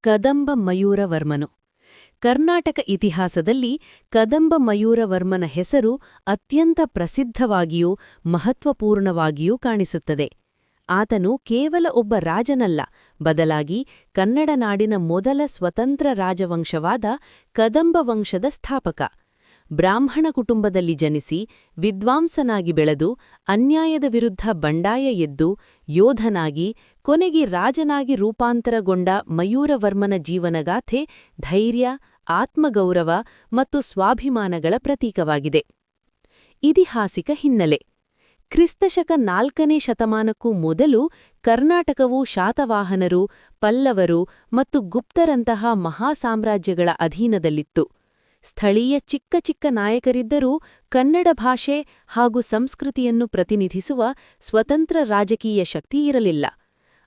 ಕದಂಬ ಮಯೂರವರ್ಮನು. ಕರ್ನಾಟಕ ಇತಿಹಾಸದಲ್ಲಿ ಕದಂಬ ಮಯೂರವರ್ಮನ ಹೆಸರು ಅತ್ಯಂತ ಪ್ರಸಿದ್ಧವಾಗಿಯೂ ಮಹತ್ವಪೂರ್ಣವಾಗಿಯೂ ಕಾಣಿಸುತ್ತದೆ. ಆತನು ಕೇವಲ ಒಬ್ಬ ರಾಜನಲ್ಲ, ಬದಲಾಗಿ ಕನ್ನಡ ನಾಡಿನ ಮೊದಲ ಸ್ವತಂತ್ರ ರಾಜವಂಶವಾದ ಕದಂಬ ವಂಶದ ಸ್ಥಾಪಕ. ಬ್ರಾಹ್ಮಣ ಕುಟುಂಬದಲ್ಲಿ ಜನಿಸಿ ವಿದ್ವಾಂಸನಾಗಿ ಬೆಳೆದು ಅನ್ಯಾಯದ ವಿರುದ್ಧ ಬಂಡಾಯ ಎದ್ದು ಯೋಧನಾಗಿ ಕೊನೆಗೆ ರಾಜನಾಗಿ ರೂಪಾಂತರಗೊಂಡ ಮಯೂರವರ್ಮನ ಜೀವನಗಾಥೆ ಧೈರ್ಯ, ಆತ್ಮಗೌರವ ಮತ್ತು ಸ್ವಾಭಿಮಾನಗಳ ಪ್ರತೀಕವಾಗಿದೆ. ಇತಿಹಾಸಿಕ ಹಿನ್ನೆಲೆ: ಕ್ರಿಸ್ತಶಕ 4ನೇ ಶತಮಾನಕ್ಕೂ ಮೊದಲು ಕರ್ನಾಟಕವು ಶಾತವಾಹನರು, ಪಲ್ಲವರು ಮತ್ತು ಗುಪ್ತರಂತಹ ಮಹಾಸಾಮ್ರಾಜ್ಯಗಳ ಅಧೀನದಲ್ಲಿತ್ತು. ಸ್ಥಳೀಯ ಚಿಕ್ಕ ಚಿಕ್ಕ ನಾಯಕರಿದ್ದರೂ ಕನ್ನಡ ಭಾಷೆ ಹಾಗೂ ಸಂಸ್ಕೃತಿಯನ್ನು ಪ್ರತಿನಿಧಿಸುವ ಸ್ವತಂತ್ರ ರಾಜಕೀಯ ಶಕ್ತಿ ಇರಲಿಲ್ಲ.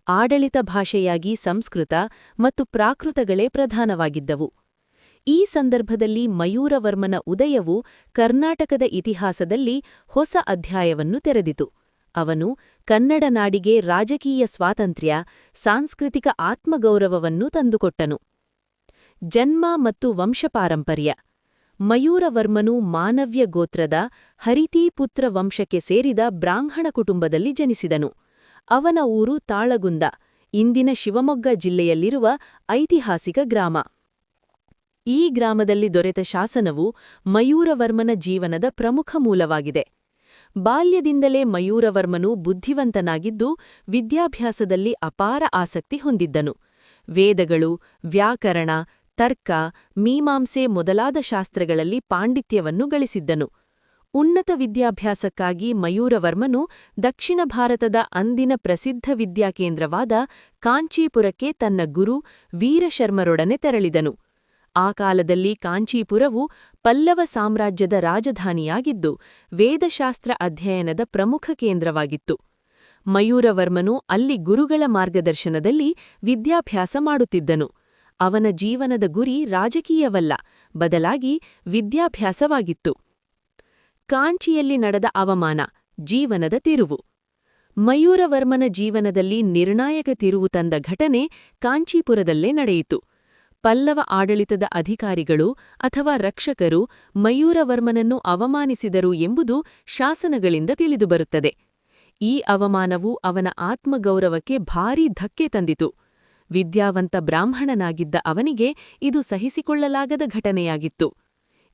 ಆಡಳಿತ ಭಾಷೆಯಾಗಿ ಸಂಸ್ಕೃತ ಮತ್ತು ಪ್ರಾಕೃತಗಳೇ ಪ್ರಧಾನವಾಗಿದ್ದವು. ಈ ಸಂದರ್ಭದಲ್ಲಿ ಮಯೂರವರ್ಮನ ಉದಯವು ಕರ್ನಾಟಕದ ಇತಿಹಾಸದಲ್ಲಿ ಹೊಸ ಅಧ್ಯಾಯವನ್ನು ತೆರೆದಿತು. ಅವನು ಕನ್ನಡ ನಾಡಿಗೆ ರಾಜಕೀಯ ಸ್ವಾತಂತ್ರ್ಯ, ಸಾಂಸ್ಕೃತಿಕ ಆತ್ಮಗೌರವವನ್ನು ತಂದುಕೊಟ್ಟನು. ಜನ್ಮ ಮತ್ತು ವಂಶಪಾರಂಪರ್ಯ: ಮಯೂರವರ್ಮನು ಮಾನವ್ಯ ಗೋತ್ರದ ಹರಿತೀಪುತ್ರ ವಂಶಕ್ಕೆ ಸೇರಿದ ಬ್ರಾಹ್ಮಣ ಕುಟುಂಬದಲ್ಲಿ ಜನಿಸಿದನು. ಅವನ ಊರು ತಾಳಗುಂದ, ಇಂದಿನ ಶಿವಮೊಗ್ಗ ಜಿಲ್ಲೆಯಲ್ಲಿರುವ ಐತಿಹಾಸಿಕ ಗ್ರಾಮ. ಈ ಗ್ರಾಮದಲ್ಲಿ ದೊರೆತ ಶಾಸನವು ಮಯೂರವರ್ಮನ ಜೀವನದ ಪ್ರಮುಖ ಮೂಲವಾಗಿದೆ. ಬಾಲ್ಯದಿಂದಲೇ ಮಯೂರವರ್ಮನು ಬುದ್ಧಿವಂತನಾಗಿದ್ದು ವಿದ್ಯಾಭ್ಯಾಸದಲ್ಲಿ ಅಪಾರ ಆಸಕ್ತಿ ಹೊಂದಿದ್ದನು. ವೇದಗಳು, ವ್ಯಾಕರಣ, ತರ್ಕ, ಮೀಮಾಂಸೆ ಮೊದಲಾದ ಶಾಸ್ತ್ರಗಳಲ್ಲಿ ಪಾಂಡಿತ್ಯವನ್ನು ಗಳಿಸಿದ್ದನು. ಉನ್ನತ ವಿದ್ಯಾಭ್ಯಾಸಕ್ಕಾಗಿ ಮಯೂರವರ್ಮನು ದಕ್ಷಿಣ ಭಾರತದ ಅಂದಿನ ಪ್ರಸಿದ್ಧ ವಿದ್ಯಾಕೇಂದ್ರವಾದ ಕಾಂಚೀಪುರಕ್ಕೆ ತನ್ನ ಗುರು ವೀರಶರ್ಮರೊಡನೆ ತೆರಳಿದನು. ಆ ಕಾಲದಲ್ಲಿ ಕಾಂಚೀಪುರವು ಪಲ್ಲವ ಸಾಮ್ರಾಜ್ಯದ ರಾಜಧಾನಿಯಾಗಿದ್ದು ವೇದಶಾಸ್ತ್ರ ಅಧ್ಯಯನದ ಪ್ರಮುಖ ಕೇಂದ್ರವಾಗಿತ್ತು. ಮಯೂರವರ್ಮನು ಅಲ್ಲಿ ಗುರುಗಳ ಮಾರ್ಗದರ್ಶನದಲ್ಲಿ ವಿದ್ಯಾಭ್ಯಾಸ ಮಾಡುತ್ತಿದ್ದನು. ಅವನ ಜೀವನದ ಗುರಿ ರಾಜಕೀಯವಲ್ಲ, ಬದಲಾಗಿ ವಿದ್ಯಾಭ್ಯಾಸವಾಗಿತ್ತು. ಕಾಂಚಿಯಲ್ಲಿ ನಡೆದ ಅವಮಾನ, ಜೀವನದ ತಿರುವು: ಮಯೂರವರ್ಮನ ಜೀವನದಲ್ಲಿ ನಿರ್ಣಾಯಕ ತಿರುವು ತಂದ ಘಟನೆ ಕಾಂಚೀಪುರದಲ್ಲೇ ನಡೆಯಿತು. ಪಲ್ಲವ ಆಡಳಿತದ ಅಧಿಕಾರಿಗಳು ಅಥವಾ ರಕ್ಷಕರು ಮಯೂರವರ್ಮನನ್ನು ಅವಮಾನಿಸಿದರು ಎಂಬುದು ಶಾಸನಗಳಿಂದ ತಿಳಿದುಬರುತ್ತದೆ. ಈ ಅವಮಾನವು ಅವನ ಆತ್ಮಗೌರವಕ್ಕೆ ಭಾರೀ ಧಕ್ಕೆ ತಂದಿತು. ವಿದ್ಯಾವಂತ ಬ್ರಾಹ್ಮಣನಾಗಿದ್ದ ಅವನಿಗೆ ಇದು ಸಹಿಸಿಕೊಳ್ಳಲಾಗದ ಘಟನೆಯಾಗಿತ್ತು.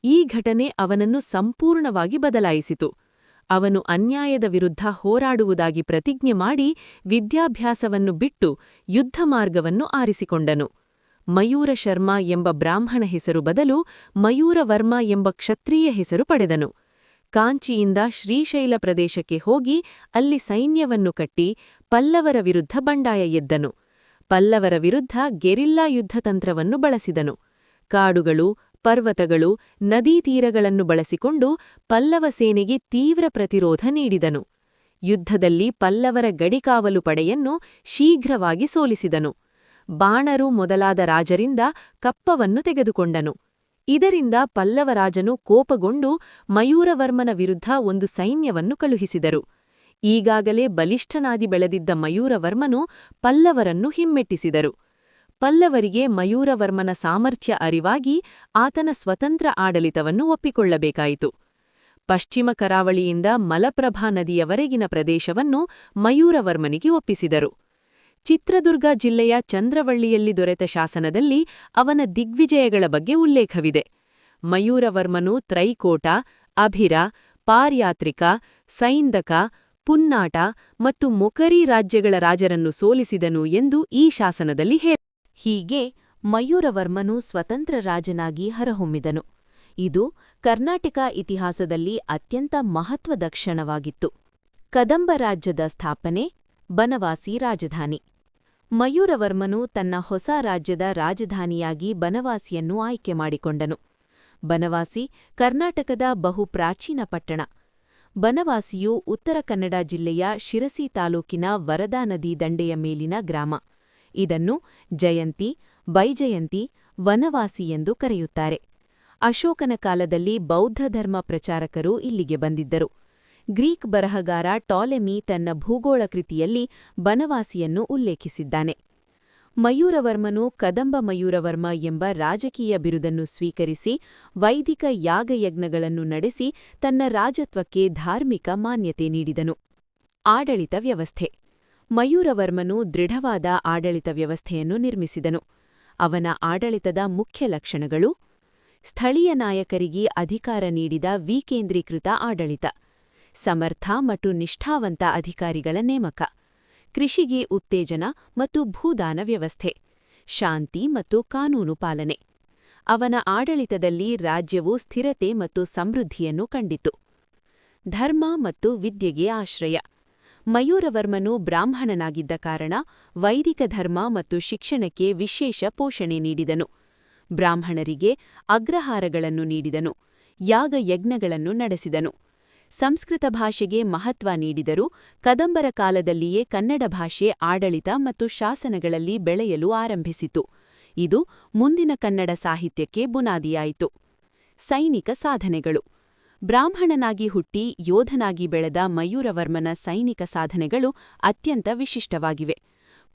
ಈ ಘಟನೆ ಅವನನ್ನು ಸಂಪೂರ್ಣವಾಗಿ ಬದಲಾಯಿಸಿತು. ಅವನು ಅನ್ಯಾಯದ ವಿರುದ್ಧ ಹೋರಾಡುವುದಾಗಿ ಪ್ರತಿಜ್ಞೆ ಮಾಡಿ ವಿದ್ಯಾಭ್ಯಾಸವನ್ನು ಬಿಟ್ಟು ಯುದ್ಧ ಮಾರ್ಗವನ್ನು ಆರಿಸಿಕೊಂಡನು. ಮಯೂರ ಶರ್ಮ ಎಂಬ ಬ್ರಾಹ್ಮಣ ಹೆಸರು ಬದಲು ಮಯೂರವರ್ಮ ಎಂಬ ಕ್ಷತ್ರಿಯ ಹೆಸರು ಪಡೆದನು. ಕಾಂಚಿಯಿಂದ ಶ್ರೀಶೈಲ ಪ್ರದೇಶಕ್ಕೆ ಹೋಗಿ ಅಲ್ಲಿ ಸೈನ್ಯವನ್ನು ಕಟ್ಟಿ ಪಲ್ಲವರ ವಿರುದ್ಧ ಬಂಡಾಯ ಎದ್ದನು. ಪಲ್ಲವರ ವಿರುದ್ಧ ಗೆರಿಲ್ಲಾ ಯುದ್ಧತಂತ್ರವನ್ನು ಬಳಸಿದನು. ಕಾಡುಗಳು, ಪರ್ವತಗಳು, ನದೀ ತೀರಗಳನ್ನು ಬಳಸಿಕೊಂಡು ಪಲ್ಲವ ಸೇನೆಗೆ ತೀವ್ರ ಪ್ರತಿರೋಧ ನೀಡಿದನು. ಯುದ್ಧದಲ್ಲಿ ಪಲ್ಲವರ ಗಡಿಕಾವಲು ಪಡೆಯನ್ನು ಶೀಘ್ರವಾಗಿ ಸೋಲಿಸಿದನು. ಬಾಣರು ಮೊದಲಾದ ರಾಜರಿಂದ ಕಪ್ಪವನ್ನು ತೆಗೆದುಕೊಂಡನು. ಇದರಿಂದ ಪಲ್ಲವರಾಜನು ಕೋಪಗೊಂಡು ಮಯೂರವರ್ಮನ ವಿರುದ್ಧ ಒಂದು ಸೈನ್ಯವನ್ನು ಕಳುಹಿಸಿದರು. ಈಗಾಗಲೇ ಬಲಿಷ್ಠನಾದಿ ಬೆಳೆದಿದ್ದ ಮಯೂರವರ್ಮನು ಪಲ್ಲವರನ್ನು ಹಿಮ್ಮೆಟ್ಟಿಸಿದರು. ಪಲ್ಲವರಿಗೆ ಮಯೂರವರ್ಮನ ಸಾಮರ್ಥ್ಯ ಅರಿವಾಗಿ ಆತನ ಸ್ವತಂತ್ರ ಆಡಳಿತವನ್ನು ಒಪ್ಪಿಕೊಳ್ಳಬೇಕಾಯಿತು. ಪಶ್ಚಿಮ ಕರಾವಳಿಯಿಂದ ಮಲಪ್ರಭಾ ನದಿಯವರೆಗಿನ ಪ್ರದೇಶವನ್ನು ಮಯೂರವರ್ಮನಿಗೆ ಒಪ್ಪಿಸಿದರು. ಚಿತ್ರದುರ್ಗ ಜಿಲ್ಲೆಯ ಚಂದ್ರವಳ್ಳಿಯಲ್ಲಿ ದೊರೆತ ಶಾಸನದಲ್ಲಿ ಅವನ ದಿಗ್ವಿಜಯಗಳ ಬಗ್ಗೆ ಉಲ್ಲೇಖವಿದೆ. ಮಯೂರವರ್ಮನು ತ್ರೈಕೋಟ, ಅಭಿರ, ಪಾರ್ಯಾತ್ರಿಕ, ಸೈಂದಕ, ಪುನ್ನಾಟ ಮತ್ತು ಮೊಕರಿ ರಾಜ್ಯಗಳ ರಾಜರನ್ನು ಸೋಲಿಸಿದನು ಎಂದು ಈ ಶಾಸನದಲ್ಲಿ ಹೀಗೆ ಮಯೂರವರ್ಮನು ಸ್ವತಂತ್ರ ರಾಜನಾಗಿ ಹೊರಹೊಮ್ಮಿದನು. ಇದು ಕರ್ನಾಟಕ ಇತಿಹಾಸದಲ್ಲಿ ಅತ್ಯಂತ ಮಹತ್ವದ ಕ್ಷಣವಾಗಿತ್ತು. ಕದಂಬ ರಾಜ್ಯದ ಸ್ಥಾಪನೆ, ಬನವಾಸಿ ರಾಜಧಾನಿ: ಮಯೂರವರ್ಮನು ತನ್ನ ಹೊಸ ರಾಜ್ಯದ ರಾಜಧಾನಿಯಾಗಿ ಬನವಾಸಿಯನ್ನು ಆಯ್ಕೆ ಮಾಡಿಕೊಂಡನು. ಬನವಾಸಿ ಕರ್ನಾಟಕದ ಬಹು ಪ್ರಾಚೀನ ಪಟ್ಟಣ. ಬನವಾಸಿಯು ಉತ್ತರ ಕನ್ನಡ ಜಿಲ್ಲೆಯ ಶಿರಸಿ ತಾಲೂಕಿನ ವರದಾ ನದಿ ದಂಡೆಯ ಮೇಲಿನ ಗ್ರಾಮ. ಇದನ್ನು ಜಯಂತಿ, ಬೈಜಯಂತಿ, ವನವಾಸಿ ಎಂದು ಕರೆಯುತ್ತಾರೆ. ಅಶೋಕನ ಕಾಲದಲ್ಲಿ ಬೌದ್ಧ ಧರ್ಮ ಪ್ರಚಾರಕರು ಇಲ್ಲಿಗೆ ಬಂದಿದ್ದರು. ಗ್ರೀಕ್ ಬರಹಗಾರ ಟಾಲೆಮಿ ತನ್ನ ಭೂಗೋಳ ಕೃತಿಯಲ್ಲಿ ಬನವಾಸಿಯನ್ನು ಉಲ್ಲೇಖಿಸಿದ್ದಾನೆ. ಮಯೂರವರ್ಮನು ಕದಂಬ ಮಯೂರವರ್ಮ ಎಂಬ ರಾಜಕೀಯ ಬಿರುದನ್ನು ಸ್ವೀಕರಿಸಿ ವೈದಿಕ ಯಾಗಯಜ್ಞಗಳನ್ನು ನಡೆಸಿ ತನ್ನ ರಾಜತ್ವಕ್ಕೆ ಧಾರ್ಮಿಕ ಮಾನ್ಯತೆ ನೀಡಿದನು. ಆಡಳಿತ ವ್ಯವಸ್ಥೆ. ಮಯೂರವರ್ಮನು ದೃಢವಾದ ಆಡಳಿತ ವ್ಯವಸ್ಥೆಯನ್ನು ನಿರ್ಮಿಸಿದನು. ಅವನ ಆಡಳಿತದ ಮುಖ್ಯ ಲಕ್ಷಣಗಳು: ಸ್ಥಳೀಯ ನಾಯಕರಿಗೆ ಅಧಿಕಾರ ನೀಡಿದ ವಿಕೇಂದ್ರೀಕೃತ ಆಡಳಿತ, ಸಮರ್ಥ ಮತ್ತು ನಿಷ್ಠಾವಂತ ಅಧಿಕಾರಿಗಳ ನೇಮಕ, ಕೃಷಿಗೆ ಉತ್ತೇಜನ ಮತ್ತು ಭೂದಾನ ವ್ಯವಸ್ಥೆ, ಶಾಂತಿ ಮತ್ತು ಕಾನೂನು ಪಾಲನೆ. ಅವನ ಆಡಳಿತದಲ್ಲಿ ರಾಜ್ಯವು ಸ್ಥಿರತೆ ಮತ್ತು ಸಮೃದ್ಧಿಯನ್ನು ಕಂಡಿತು. ಧರ್ಮ ಮತ್ತು ವಿದ್ಯೆಗೆ ಆಶ್ರಯ. ಮಯೂರವರ್ಮನು ಬ್ರಾಹ್ಮಣನಾಗಿದ್ದ ಕಾರಣ ವೈದಿಕ ಧರ್ಮ ಮತ್ತು ಶಿಕ್ಷಣಕ್ಕೆ ವಿಶೇಷ ಪೋಷಣೆ ನೀಡಿದನು. ಬ್ರಾಹ್ಮಣರಿಗೆ ಅಗ್ರಹಾರಗಳನ್ನು ನೀಡಿದನು. ಯಾಗಯಜ್ಞಗಳನ್ನು ನಡೆಸಿದನು. ಸಂಸ್ಕೃತ ಭಾಷೆಗೆ ಮಹತ್ವ ನೀಡಿದರೂ ಕದಂಬರ ಕಾಲದಲ್ಲಿಯೇ ಕನ್ನಡ ಭಾಷೆ ಆಡಳಿತ ಮತ್ತು ಶಾಸನಗಳಲ್ಲಿ ಬೆಳೆಯಲು ಆರಂಭಿಸಿತು. ಇದು ಮುಂದಿನ ಕನ್ನಡ ಸಾಹಿತ್ಯಕ್ಕೆ ಬುನಾದಿಯಾಯಿತು. ಸೈನಿಕ ಸಾಧನೆಗಳು. ಬ್ರಾಹ್ಮಣನಾಗಿ ಹುಟ್ಟಿ ಯೋಧನಾಗಿ ಬೆಳೆದ ಮಯೂರವರ್ಮನ ಸೈನಿಕ ಸಾಧನೆಗಳು ಅತ್ಯಂತ ವಿಶಿಷ್ಟವಾಗಿವೆ.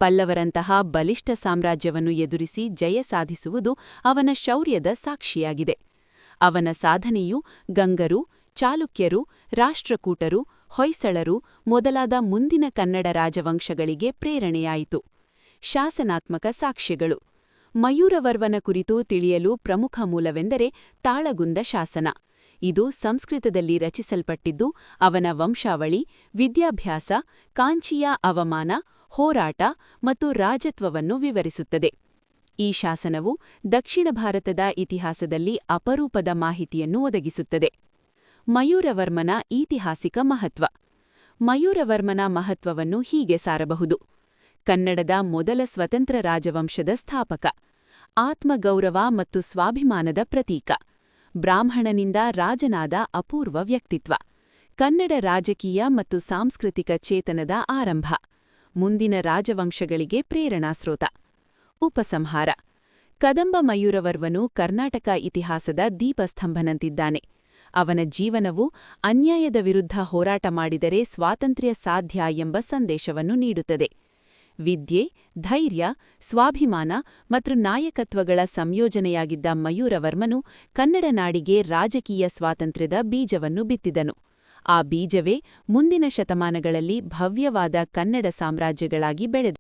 ಪಲ್ಲವರಂತಹ ಬಲಿಷ್ಠ ಸಾಮ್ರಾಜ್ಯವನ್ನು ಎದುರಿಸಿ ಜಯ ಸಾಧಿಸುವುದು ಅವನ ಶೌರ್ಯದ ಸಾಕ್ಷಿಯಾಗಿದೆ. ಅವನ ಸಾಧನೆಯು ಗಂಗರು, ಚಾಲುಕ್ಯರು, ರಾಷ್ಟ್ರಕೂಟರು, ಹೊಯ್ಸಳರು ಮೊದಲಾದ ಮುಂದಿನ ಕನ್ನಡ ರಾಜವಂಶಗಳಿಗೆ ಪ್ರೇರಣೆಯಾಯಿತು. ಶಾಸನಾತ್ಮಕ ಸಾಕ್ಷ್ಯಗಳು. ಮಯೂರವರ್ಮನ ಕುರಿತು ತಿಳಿಯಲು ಪ್ರಮುಖ ಮೂಲವೆಂದರೆ ತಾಳಗುಂದ ಶಾಸನ. ಇದು ಸಂಸ್ಕೃತದಲ್ಲಿ ರಚಿಸಲ್ಪಟ್ಟಿದ್ದು ಅವನ ವಂಶಾವಳಿ, ವಿದ್ಯಾಭ್ಯಾಸ, ಕಾಂಚಿಯ ಅವಮಾನ, ಹೋರಾಟ ಮತ್ತು ರಾಜತ್ವವನ್ನು ವಿವರಿಸುತ್ತದೆ. ಈ ಶಾಸನವು ದಕ್ಷಿಣ ಭಾರತದ ಇತಿಹಾಸದಲ್ಲಿ ಅಪರೂಪದ ಮಾಹಿತಿಯನ್ನು ಒದಗಿಸುತ್ತದೆ. ಮಯೂರವರ್ಮನ ಐತಿಹಾಸಿಕ ಮಹತ್ವ. ಮಯೂರವರ್ಮನ ಮಹತ್ವವನ್ನು ಹೀಗೆ ಸಾರಬಹುದು: ಕನ್ನಡದ ಮೊದಲ ಸ್ವತಂತ್ರ ರಾಜವಂಶದ ಸ್ಥಾಪಕ, ಆತ್ಮಗೌರವ ಮತ್ತು ಸ್ವಾಭಿಮಾನದ ಪ್ರತೀಕ, ಬ್ರಾಹ್ಮಣನಿಂದ ರಾಜನಾದ ಅಪೂರ್ವ ವ್ಯಕ್ತಿತ್ವ, ಕನ್ನಡ ರಾಜಕೀಯ ಮತ್ತು ಸಾಂಸ್ಕೃತಿಕ ಚೇತನದ ಆರಂಭ, ಮುಂದಿನ ರಾಜವಂಶಗಳಿಗೆ ಪ್ರೇರಣಾಸ್ರೋತ. ಉಪಸಂಹಾರ. ಕದಂಬ ಮಯೂರವರ್ಮನು ಕರ್ನಾಟಕ ಇತಿಹಾಸದ ದೀಪಸ್ತಂಭನಂತಿದ್ದಾನೆ. ಅವನ ಜೀವನವು ಅನ್ಯಾಯದ ವಿರುದ್ಧ ಹೋರಾಟ ಮಾಡಿದರೆ ಸ್ವಾತಂತ್ರ್ಯ ಸಾಧ್ಯ ಎಂಬ ಸಂದೇಶವನ್ನು ನೀಡುತ್ತದೆ. ವಿದ್ಯೆ, ಧೈರ್ಯ, ಸ್ವಾಭಿಮಾನ ಮತ್ತು ನಾಯಕತ್ವಗಳ ಸಂಯೋಜನೆಯಾಗಿದ್ದ ಮಯೂರವರ್ಮನು ಕನ್ನಡ ನಾಡಿಗೆ ರಾಜಕೀಯ ಸ್ವಾತಂತ್ರ್ಯದ ಬೀಜವನ್ನು ಬಿತ್ತಿದನು. ಆ ಬೀಜವೇ ಮುಂದಿನ ಶತಮಾನಗಳಲ್ಲಿ ಭವ್ಯವಾದ ಕನ್ನಡ ಸಾಮ್ರಾಜ್ಯಗಳಾಗಿ ಬೆಳೆದ